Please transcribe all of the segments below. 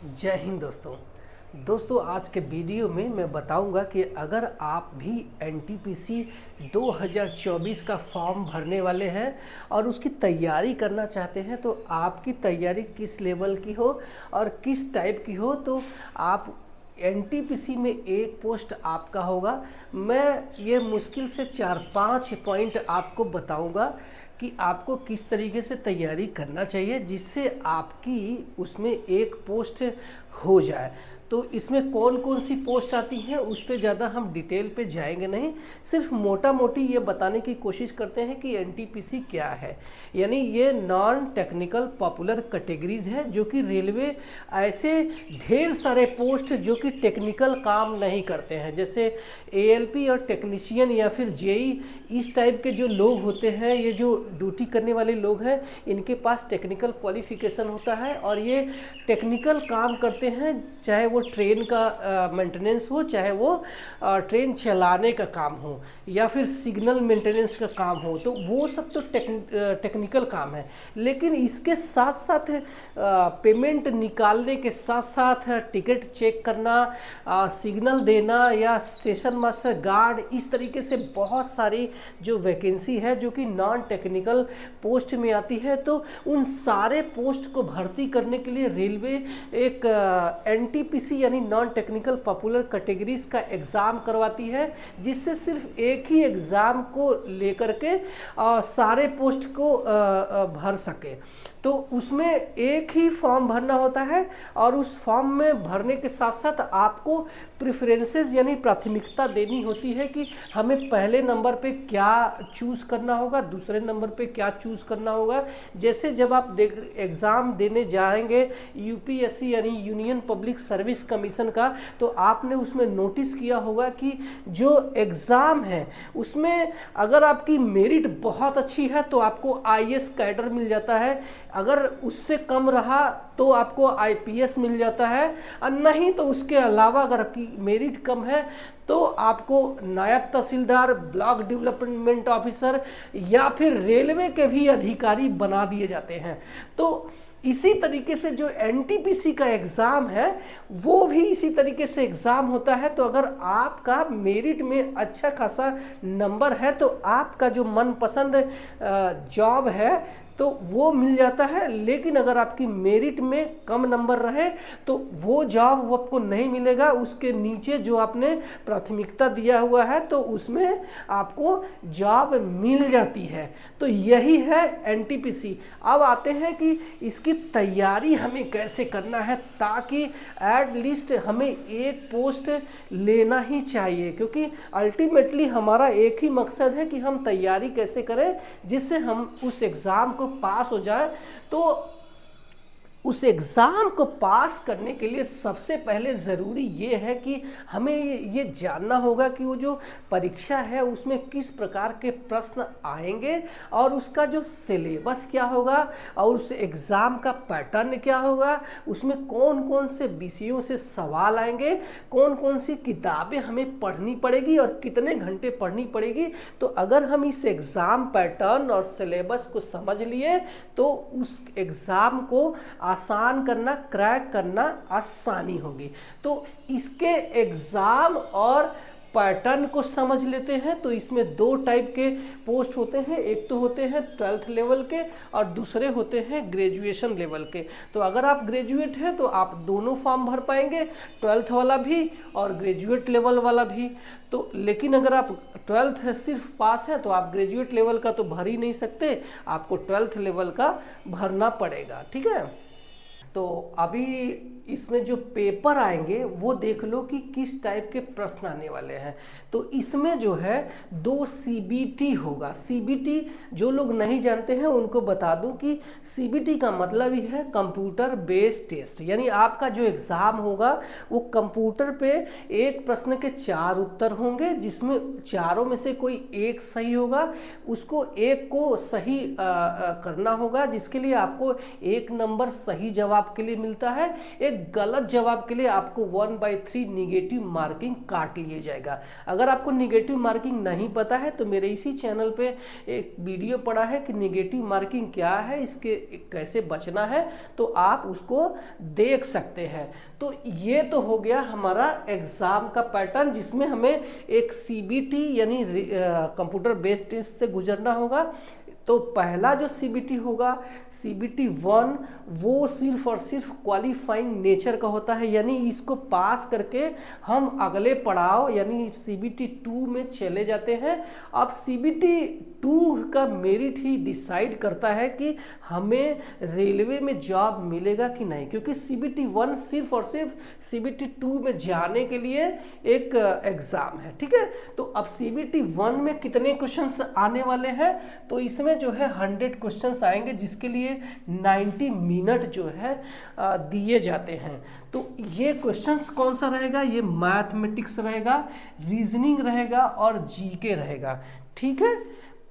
जय हिंद दोस्तों आज के वीडियो में मैं बताऊंगा कि अगर आप भी एनटीपीसी 2024 का फॉर्म भरने वाले हैं और उसकी तैयारी करना चाहते हैं तो आपकी तैयारी किस लेवल की हो और किस टाइप की हो तो आप एनटीपीसी में एक पोस्ट आपका होगा। मैं ये मुश्किल से 4-5 पॉइंट आपको बताऊंगा कि आपको किस तरीके से तैयारी करना चाहिए जिससे आपकी उसमें एक पोस्ट हो जाए। तो इसमें कौन कौन सी पोस्ट आती हैं उस पर ज़्यादा हम डिटेल पे जाएंगे नहीं, सिर्फ मोटा मोटी ये बताने की कोशिश करते हैं कि एनटीपीसी क्या है। यानी ये नॉन टेक्निकल पॉपुलर कैटेगरीज है जो कि रेलवे ऐसे ढेर सारे पोस्ट जो कि टेक्निकल काम नहीं करते हैं, जैसे एएलपी और टेक्नीशियन या फिर जेई इस टाइप के जो लोग होते हैं, ये जो ड्यूटी करने वाले लोग हैं, इनके पास टेक्निकल क्वालिफिकेशन होता है और ये टेक्निकल काम करते हैं, चाहे वो ट्रेन का मेंटेनेंस हो, चाहे वो ट्रेन चलाने का काम हो या फिर सिग्नल मेंटेनेंस का काम हो, तो वो सब तो टेक्निकल काम है। लेकिन इसके साथ साथ पेमेंट निकालने के साथ साथ टिकट चेक करना, सिग्नल देना या स्टेशन मास्टर गार्ड, इस तरीके से बहुत सारी जो वैकेंसी है जो कि नॉन टेक्निकल पोस्ट में आती है। तो उन सारे पोस्ट को भर्ती करने के लिए रेलवे एक एनटीपीसी यानी नॉन टेक्निकल पॉपुलर कैटेगरीज का एग्ज़ाम करवाती है, जिससे सिर्फ एक ही एग्ज़ाम को लेकर के सारे पोस्ट को भर सके। तो उसमें एक ही फॉर्म भरना होता है और उस फॉर्म में भरने के साथ साथ आपको प्रेफरेंसेस यानी प्राथमिकता देनी होती है कि हमें पहले नंबर पे क्या चूज़ करना होगा, दूसरे नंबर पे क्या चूज़ करना होगा। जैसे जब आप एग्ज़ाम देने जाएंगे यूपीएससी यानी यूनियन पब्लिक सर्विस कमीशन का, तो आपने उसमें नोटिस किया होगा कि जो एग्ज़ाम है उसमें अगर आपकी मेरिट बहुत अच्छी है तो आपको आईएएस कैडर मिल जाता है, अगर उससे कम रहा तो आपको आईपीएस मिल जाता है, और नहीं तो उसके अलावा अगर आपकी मेरिट कम है तो आपको नायब तहसीलदार, ब्लॉक डेवलपमेंट ऑफिसर या फिर रेलवे के भी अधिकारी बना दिए जाते हैं। तो इसी तरीके से जो एनटीपीसी का एग्ज़ाम है वो भी इसी तरीके से एग्ज़ाम होता है। तो अगर आपका मेरिट में अच्छा खासा नंबर है तो आपका जो मनपसंद जॉब है तो वो मिल जाता है, लेकिन अगर आपकी मेरिट में कम नंबर रहे तो वो जॉब वो आपको नहीं मिलेगा। उसके नीचे जो आपने प्राथमिकता दिया हुआ है तो उसमें आपको जॉब मिल जाती है। तो यही है एनटीपीसी। अब आते हैं कि इसकी तैयारी हमें कैसे करना है ताकि एट लीस्ट हमें एक पोस्ट लेना ही चाहिए, क्योंकि अल्टीमेटली हमारा एक ही मकसद है कि हम तैयारी कैसे करें जिससे हम उस एग्ज़ाम को पास हो जाए। तो उस एग्ज़ाम को पास करने के लिए सबसे पहले ज़रूरी ये है कि हमें ये जानना होगा कि वो जो परीक्षा है उसमें किस प्रकार के प्रश्न आएंगे और उसका जो सिलेबस क्या होगा और उस एग्ज़ाम का पैटर्न क्या होगा, उसमें कौन कौन से विषयों से सवाल आएंगे, कौन कौन सी किताबें हमें पढ़नी पड़ेगी और कितने घंटे पढ़नी पड़ेगी। तो अगर हम इस एग्ज़ाम पैटर्न और सिलेबस को समझ लिए तो उस एग्ज़ाम को आसान करना, क्रैक करना आसानी होगी। तो इसके एग्ज़ाम और पैटर्न को समझ लेते हैं। तो इसमें दो टाइप के पोस्ट होते हैं, एक तो होते हैं 12th लेवल के और दूसरे होते हैं ग्रेजुएशन लेवल के। तो अगर आप ग्रेजुएट हैं तो आप दोनों फॉर्म भर पाएंगे, 12th वाला भी और ग्रेजुएट लेवल वाला भी। तो लेकिन अगर आप 12th सिर्फ पास है तो आप ग्रेजुएट लेवल का तो भर ही नहीं सकते, आपको 12th लेवल का भरना पड़ेगा। ठीक है, तो अभी इसमें जो पेपर आएंगे वो देख लो कि किस टाइप के प्रश्न आने वाले हैं। तो इसमें जो है 2 सीबीटी होगा। सीबीटी जो लोग नहीं जानते हैं उनको बता दूं कि सीबीटी का मतलब ही है कंप्यूटर बेस्ड टेस्ट, यानी आपका जो एग्ज़ाम होगा वो कंप्यूटर पे एक प्रश्न के 4 उत्तर होंगे जिसमें चारों में से कोई एक सही होगा, उसको एक को सही करना होगा जिसके लिए आपको 1 नंबर सही जवाब के लिए मिलता है। एक एक गलत जवाब के लिए आपको 1/3 निगेटिव मार्किंग काट लिया जाएगा। अगर आपको निगेटिव मार्किंग नहीं पता है तो मेरे इसी चैनल पे एक वीडियो पड़ा है कि निगेटिव मार्किंग क्या है, इसके कैसे बचना है, तो आप उसको देख सकते हैं। तो ये तो हो गया हमारा एग्जाम का पैटर्न, जिसमें हमें एक सीबीटी यानी कंप्यूटर बेस्ड टेस्ट से गुजरना होगा। तो पहला जो सीबीटी होगा, सीबीटी 1, वो सिर्फ और सिर्फ क्वालिफाइंग नेचर का होता है, यानी इसको पास करके हम अगले पड़ाव यानी सीबीटी 2 में चले जाते हैं। अब सीबीटी 2 का मेरिट ही डिसाइड करता है कि हमें रेलवे में जॉब मिलेगा कि नहीं, क्योंकि सीबीटी 1 सिर्फ और सिर्फ सीबीटी 2 में जाने के लिए एक एग्जाम है। ठीक है, तो अब सीबीटी 1 में कितने क्वेश्चंस आने वाले हैं, तो इसमें जो है 100 क्वेश्चंस आएंगे, जिसके लिए 90 मिनट जो है दिए जाते हैं। तो ये क्वेश्चंस कौन सा रहेगा, ये मैथमेटिक्स रहेगा, रीजनिंग रहेगा और जीके रहेगा। ठीक है,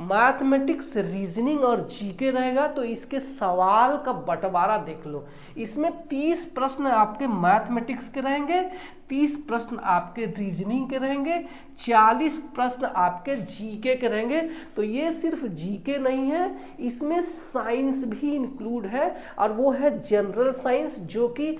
मैथमेटिक्स, रीजनिंग और जीके रहेगा। तो इसके सवाल का बंटवारा देख लो, इसमें 30 प्रश्न आपके मैथमेटिक्स के रहेंगे, 30 प्रश्न आपके रीजनिंग के रहेंगे, 40 प्रश्न आपके जीके के रहेंगे। तो ये सिर्फ जीके नहीं है, इसमें साइंस भी इंक्लूड है, और वो है जनरल साइंस, जो कि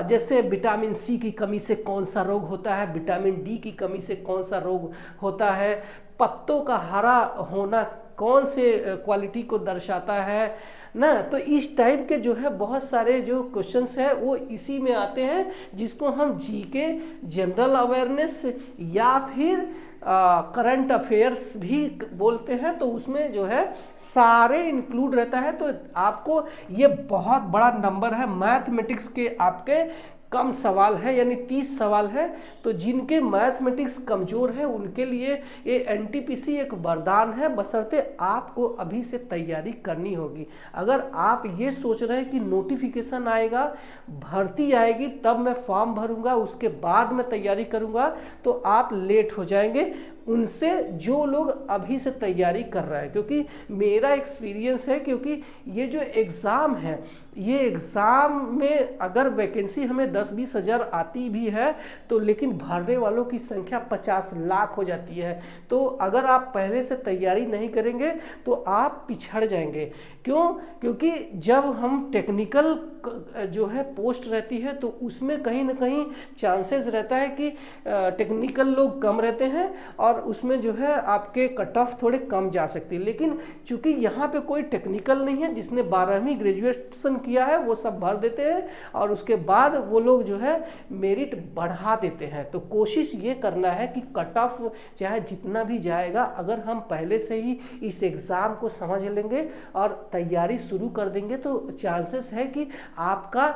जैसे विटामिन सी की कमी से कौन सा रोग होता है, विटामिन डी की कमी से कौन सा रोग होता है, पत्तों का हरा होना कौन से क्वालिटी को दर्शाता है ना। तो इस टाइप के जो है बहुत सारे जो क्वेश्चंस है वो इसी में आते हैं, जिसको हम जीके, जनरल अवेयरनेस या फिर करंट अफेयर्स भी बोलते हैं। तो उसमें जो है सारे इंक्लूड रहता है। तो आपको ये बहुत बड़ा नंबर है, मैथमेटिक्स के आपके कम सवाल है, यानी 30 सवाल है। तो जिनके मैथमेटिक्स कमजोर है उनके लिए ये एनटीपीसी एक वरदान है, बशर्ते आपको अभी से तैयारी करनी होगी। अगर आप ये सोच रहे हैं कि नोटिफिकेशन आएगा, भर्ती आएगी, तब मैं फॉर्म भरूंगा, उसके बाद मैं तैयारी करूंगा, तो आप लेट हो जाएंगे उनसे जो लोग अभी से तैयारी कर रहे हैं। क्योंकि मेरा एक्सपीरियंस है, क्योंकि ये जो एग्ज़ाम है, ये एग्ज़ाम में अगर वैकेंसी हमें 10-20 हज़ार आती भी है, तो लेकिन भरने वालों की संख्या 50 लाख हो जाती है। तो अगर आप पहले से तैयारी नहीं करेंगे तो आप पिछड़ जाएंगे। क्यों? क्योंकि जब हम टेक्निकल जो है पोस्ट रहती है, तो उसमें कहीं ना कहीं चांसेस रहता है कि टेक्निकल लोग कम रहते हैं, और उसमें जो है आपके कट ऑफ थोड़े कम जा सकती है। लेकिन चूंकि यहाँ पे कोई टेक्निकल नहीं है, जिसने 12वीं ग्रेजुएशन किया है वो सब भर देते हैं, और उसके बाद वो लोग जो है मेरिट बढ़ा देते हैं। तो कोशिश ये करना है कि कट ऑफ चाहे जितना भी जाएगा, अगर हम पहले से ही इस एग्ज़ाम को समझ लेंगे और तैयारी शुरू कर देंगे, तो चांसेस है कि आपका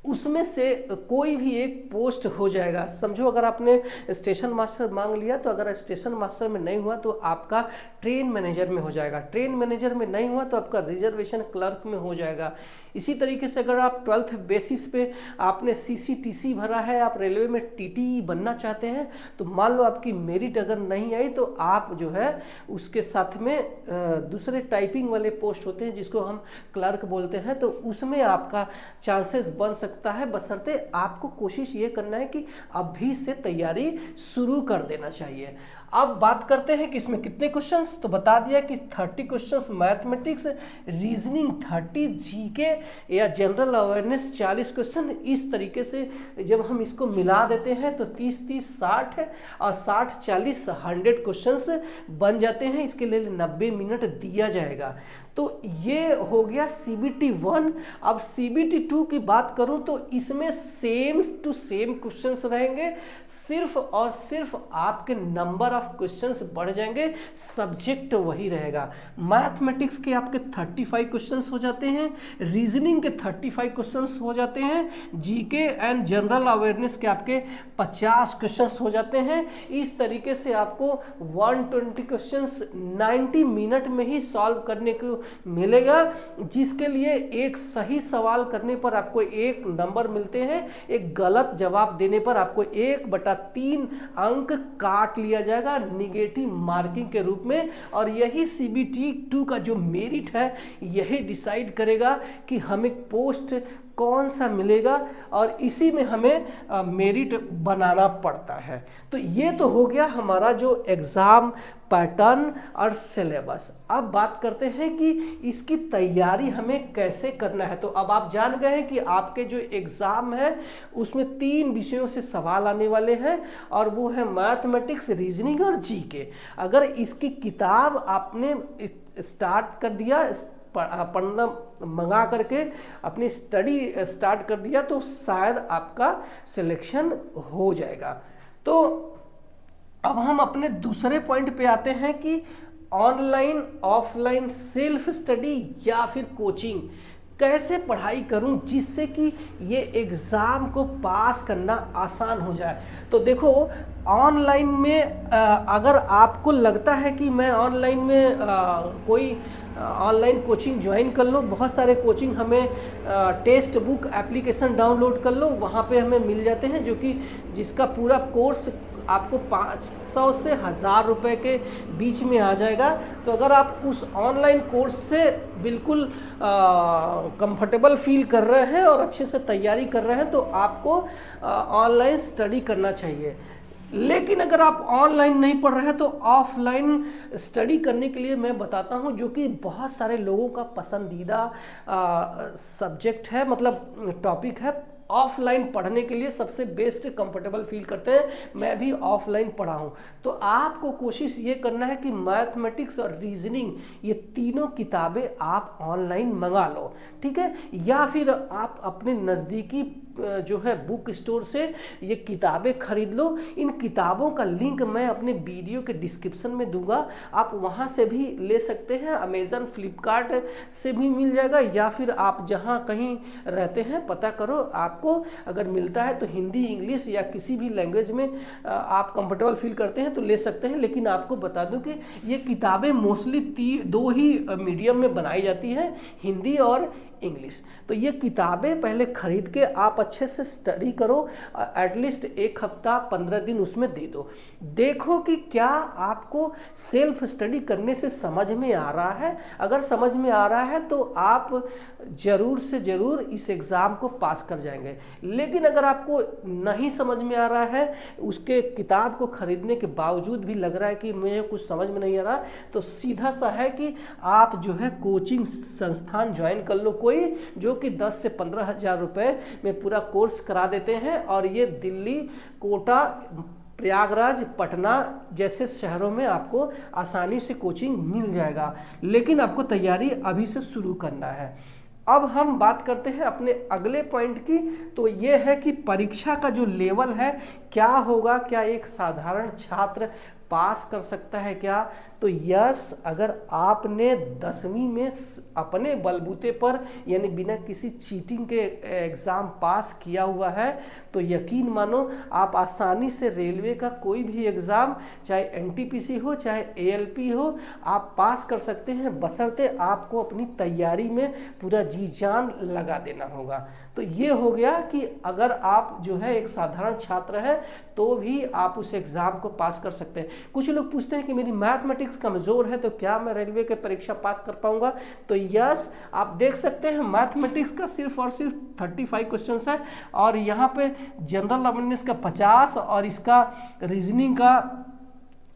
उसमें से कोई भी एक पोस्ट हो जाएगा। समझो अगर आपने स्टेशन मास्टर मांग लिया, तो अगर स्टेशन मास्टर में नहीं हुआ तो आपका ट्रेन मैनेजर में हो जाएगा, ट्रेन मैनेजर में नहीं हुआ तो आपका रिजर्वेशन क्लर्क में हो जाएगा। इसी तरीके से अगर आप 12th बेसिस पे आपने सीसीटीसी भरा है, आप रेलवे में टीटी बनना चाहते हैं, तो मान लो आपकी मेरिट अगर नहीं आई, तो आप जो है उसके साथ में दूसरे टाइपिंग वाले पोस्ट होते हैं जिसको हम क्लर्क बोलते हैं, तो उसमें आपका चांसेस बन सकता है। बशर्ते आपको कोशिश ये करना है कि अभी से तैयारी शुरू कर देना चाहिए। अब बात करते हैं कि इसमें कितने क्वेश्चंस, तो बता दिया कि 30 क्वेश्चंस मैथमेटिक्स, रीजनिंग 30, जीके या जनरल अवेयरनेस 40 क्वेश्चन। इस तरीके से जब हम इसको मिला देते हैं तो 30-30 60 और 60-40 100 क्वेश्चंस बन जाते हैं। इसके लिए 90 मिनट दिया जाएगा। तो ये हो गया सीबीटी 1। अब सीबीटी 2 की बात करूं तो इसमें सेम टू सेम क्वेश्चंस रहेंगे, सिर्फ और सिर्फ आपके नंबर ऑफ क्वेश्चंस बढ़ जाएंगे, सब्जेक्ट वही रहेगा। मैथमेटिक्स के आपके 35 क्वेश्चंस हो जाते हैं, रीजनिंग के 35 क्वेश्चंस हो जाते हैं, जीके एंड जनरल अवेयरनेस के आपके 50 क्वेश्चंस हो जाते हैं। इस तरीके से आपको 120 क्वेश्चंस 90 मिनट में ही सॉल्व करने को मिलेगा, जिसके लिए एक सही सवाल करने पर आपको 1 नंबर मिलते हैं, एक गलत जवाब देने पर आपको 1/3 अंक काट लिया जाएगा निगेटिव मार्किंग के रूप में। और यही सीबीटी 2 का जो मेरिट है, यही डिसाइड करेगा कि हमें पोस्ट कौन सा मिलेगा, और इसी में हमें मेरिट बनाना पड़ता है। तो ये तो हो गया हमारा जो एग्ज़ाम पैटर्न और सिलेबस। अब बात करते हैं कि इसकी तैयारी हमें कैसे करना है। तो अब आप जान गए हैं कि आपके जो एग्ज़ाम है उसमें 3 विषयों से सवाल आने वाले हैं, और वो है मैथमेटिक्स, रीजनिंग और जीके। अगर इसकी किताब आपने स्टार्ट कर दिया, पढ़ना मंगा करके अपनी स्टडी स्टार्ट कर दिया, तो शायद आपका सिलेक्शन हो जाएगा। तो अब हम अपने दूसरे पॉइंट पे आते हैं कि ऑनलाइन ऑफलाइन सेल्फ स्टडी या फिर कोचिंग कैसे पढ़ाई करूं जिससे कि ये एग्ज़ाम को पास करना आसान हो जाए। तो देखो, ऑनलाइन में अगर आपको लगता है कि मैं ऑनलाइन में कोई ऑनलाइन कोचिंग ज्वाइन कर लो, बहुत सारे कोचिंग हमें टेक्स्ट बुक एप्लीकेशन डाउनलोड कर लो, वहाँ पे हमें मिल जाते हैं, जो कि जिसका पूरा कोर्स आपको 500 से 1000 रुपये के बीच में आ जाएगा। तो अगर आप उस ऑनलाइन कोर्स से बिल्कुल कंफर्टेबल फील कर रहे हैं और अच्छे से तैयारी कर रहे हैं, तो आपको ऑनलाइन स्टडी करना चाहिए। लेकिन अगर आप ऑनलाइन नहीं पढ़ रहे हैं तो ऑफलाइन स्टडी करने के लिए मैं बताता हूं, जो कि बहुत सारे लोगों का पसंदीदा सब्जेक्ट है, मतलब टॉपिक है। ऑफलाइन पढ़ने के लिए सबसे बेस्ट कंफर्टेबल फील करते हैं, मैं भी ऑफलाइन पढ़ा हूँ। तो आपको कोशिश ये करना है कि मैथमेटिक्स और रीजनिंग ये तीनों किताबें आप ऑनलाइन मंगा लो, ठीक है। या फिर आप अपने नज़दीकी जो है बुक स्टोर से ये किताबें खरीद लो। इन किताबों का लिंक मैं अपने वीडियो के डिस्क्रिप्शन में दूंगा, आप वहाँ से भी ले सकते हैं। अमेज़न, फ्लिपकार्ट से भी मिल जाएगा, या फिर आप जहाँ कहीं रहते हैं पता करो, आपको अगर मिलता है तो हिंदी, इंग्लिश या किसी भी लैंग्वेज में आप कंफर्टेबल फील करते हैं तो ले सकते हैं। लेकिन आपको बता दूं कि ये किताबें मोस्टली 2 ही मीडियम में बनाई जाती हैं, हिंदी और इंग्लिश। तो ये किताबें पहले खरीद के आप अच्छे से स्टडी करो, एटलीस्ट 1 हफ्ता 15 दिन उसमें दे दो। देखो कि क्या आपको सेल्फ स्टडी करने से समझ में आ रहा है। अगर समझ में आ रहा है तो आप ज़रूर से ज़रूर इस एग्ज़ाम को पास कर जाएंगे। लेकिन अगर आपको नहीं समझ में आ रहा है, उसके किताब को खरीदने के बावजूद भी लग रहा है कि मुझे कुछ समझ में नहीं आ रहा, तो सीधा सा है कि आप जो है कोचिंग संस्थान ज्वाइन कर लो, कोई जो कि 10 से 15 हज़ार रुपये में पूरा कोर्स करा देते हैं। और ये दिल्ली, कोटा, प्रयागराज, पटना जैसे शहरों में आपको आसानी से कोचिंग मिल जाएगा। लेकिन आपको तैयारी अभी से शुरू करना है। अब हम बात करते हैं अपने अगले पॉइंट की। तो ये है कि परीक्षा का जो लेवल है क्या होगा, क्या एक साधारण छात्र पास कर सकता है क्या? तो यस, अगर आपने 10वीं में अपने बलबूते पर यानी बिना किसी चीटिंग के एग्ज़ाम पास किया हुआ है, तो यकीन मानो आप आसानी से रेलवे का कोई भी एग्ज़ाम, चाहे एनटीपीसी हो चाहे एएलपी हो, आप पास कर सकते हैं, बशर्ते आपको अपनी तैयारी में पूरा जी जान लगा देना होगा। तो ये हो गया कि अगर आप जो है एक साधारण छात्र है तो भी आप उस एग्ज़ाम को पास कर सकते हैं। कुछ लोग पूछते हैं कि मेरी मैथमेटिक्स कमज़ोर है तो क्या मैं रेलवे के परीक्षा पास कर पाऊंगा? तो यस, आप देख सकते हैं मैथमेटिक्स का सिर्फ और सिर्फ 35 क्वेश्चंस है, और यहाँ पे जनरल अवेयरनेस का 50 और इसका रीजनिंग का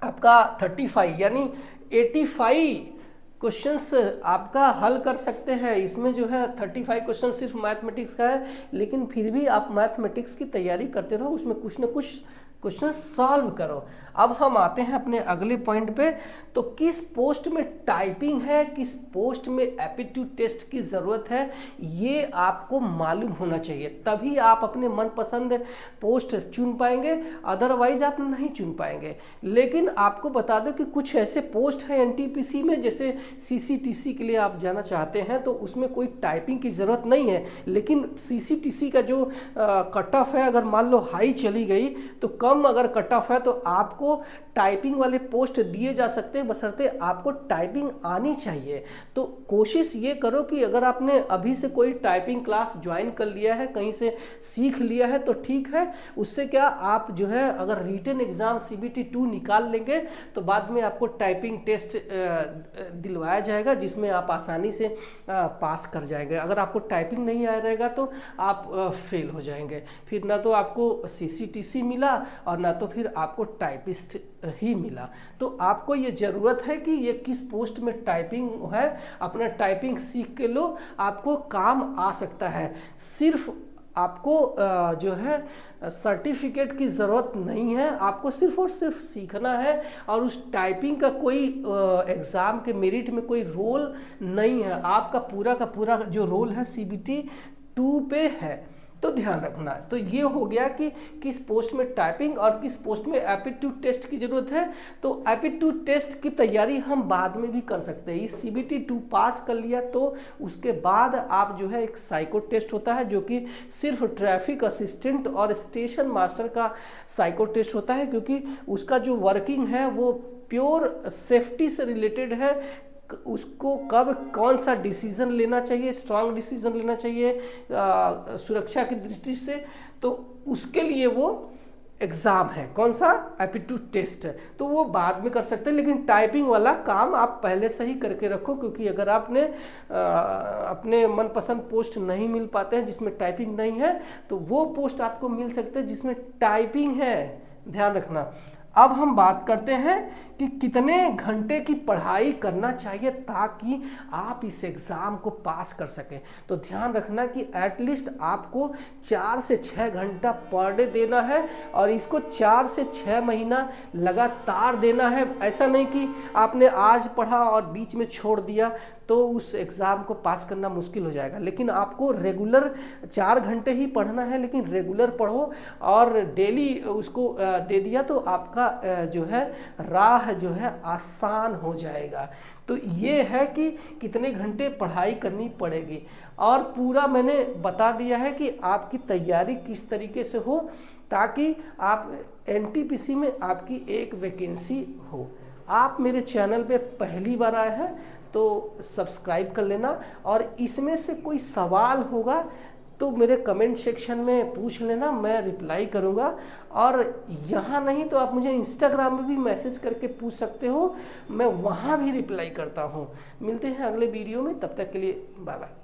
आपका 35 यानी 85 क्वेश्चंस आपका हल कर सकते हैं। इसमें जो है 35 क्वेश्चन सिर्फ मैथमेटिक्स का है, लेकिन फिर भी आप मैथमेटिक्स की तैयारी करते रहो, उसमें कुछ ना कुछ क्वेश्चन सॉल्व करो। अब हम आते हैं अपने अगले पॉइंट पे। तो किस पोस्ट में टाइपिंग है, किस पोस्ट में एप्टीट्यूड टेस्ट की ज़रूरत है, ये आपको मालूम होना चाहिए, तभी आप अपने मनपसंद पोस्ट चुन पाएंगे, अदरवाइज आप नहीं चुन पाएंगे। लेकिन आपको बता दो कि कुछ ऐसे पोस्ट हैं एनटीपीसी में, जैसे सीसीटीसी के लिए आप जाना चाहते हैं तो उसमें कोई टाइपिंग की ज़रूरत नहीं है। लेकिन सीसीटीसी का जो कट ऑफ है, अगर मान लो हाई चली गई तो कम अगर कट ऑफ है तो आपको टाइपिंग वाले पोस्ट दिए जा सकते हैं, बशर्ते आपको टाइपिंग आनी चाहिए। तो कोशिश ये करो कि अगर आपने अभी से कोई टाइपिंग क्लास ज्वाइन कर लिया है, कहीं से सीख लिया है तो ठीक है। उससे क्या आप जो है अगर रिटन एग्जाम CBT 2 निकाल लेंगे तो बाद में आपको टाइपिंग टेस्ट दिलवाया जाएगा, जिसमें आप आसानी से पास कर जाएंगे। अगर आपको टाइपिंग नहीं आ रहेगा तो आप फेल हो जाएंगे, फिर ना तो आपको CCTC मिला और ना तो फिर आपको टाइपिस्ट ही मिला। तो आपको ये ज़रूरत है कि ये किस पोस्ट में टाइपिंग है, अपना टाइपिंग सीख के लो, आपको काम आ सकता है। सिर्फ आपको जो है सर्टिफिकेट की ज़रूरत नहीं है, आपको सिर्फ और सिर्फ सीखना है। और उस टाइपिंग का कोई एग्ज़ाम के मेरिट में कोई रोल नहीं है, आपका पूरा का पूरा जो रोल है CBT 2 पे है। तो ध्यान रखना। तो ये हो गया कि किस पोस्ट में टाइपिंग और किस पोस्ट में एप्टीट्यूड टेस्ट की ज़रूरत है। तो एप्टीट्यूड टेस्ट की तैयारी हम बाद में भी कर सकते हैं। इस CBT 2 पास कर लिया तो उसके बाद आप जो है एक साइको टेस्ट होता है, जो कि सिर्फ ट्रैफिक असिस्टेंट और स्टेशन मास्टर का साइको टेस्ट होता है, क्योंकि उसका जो वर्किंग है वो प्योर सेफ्टी से रिलेटेड है। उसको कब कौन सा डिसीजन लेना चाहिए, स्ट्रांग डिसीजन लेना चाहिए सुरक्षा की दृष्टि से, तो उसके लिए वो एग्ज़ाम है। कौन सा? एप्टीट्यूड टेस्ट है। तो वो बाद में कर सकते हैं, लेकिन टाइपिंग वाला काम आप पहले से ही करके रखो, क्योंकि अगर आपने अपने मनपसंद पोस्ट नहीं मिल पाते हैं जिसमें टाइपिंग नहीं है, तो वो पोस्ट आपको मिल सकते हैं जिसमें टाइपिंग है। ध्यान रखना। अब हम बात करते हैं कि कितने घंटे की पढ़ाई करना चाहिए ताकि आप इस एग्ज़ाम को पास कर सकें। तो ध्यान रखना कि एटलीस्ट आपको 4 से 6 घंटा पर डे देना है, और इसको 4 से 6 महीना लगातार देना है। ऐसा नहीं कि आपने आज पढ़ा और बीच में छोड़ दिया तो उस एग्ज़ाम को पास करना मुश्किल हो जाएगा। लेकिन आपको रेगुलर 4 घंटे ही पढ़ना है, लेकिन रेगुलर पढ़ो और डेली उसको दे दिया तो आपका जो है राह जो है आसान हो जाएगा। तो ये है कि कितने घंटे पढ़ाई करनी पड़ेगी, और पूरा मैंने बता दिया है कि आपकी तैयारी किस तरीके से हो ताकि आप NTPC में आपकी एक वैकेंसी हो। आप मेरे चैनल पे पहली बार आए हैं तो सब्सक्राइब कर लेना, और इसमें से कोई सवाल होगा तो मेरे कमेंट सेक्शन में पूछ लेना, मैं रिप्लाई करूँगा। और यहाँ नहीं तो आप मुझे इंस्टाग्राम में भी मैसेज करके पूछ सकते हो, मैं वहाँ भी रिप्लाई करता हूँ। मिलते हैं अगले वीडियो में, तब तक के लिए बाय बाय।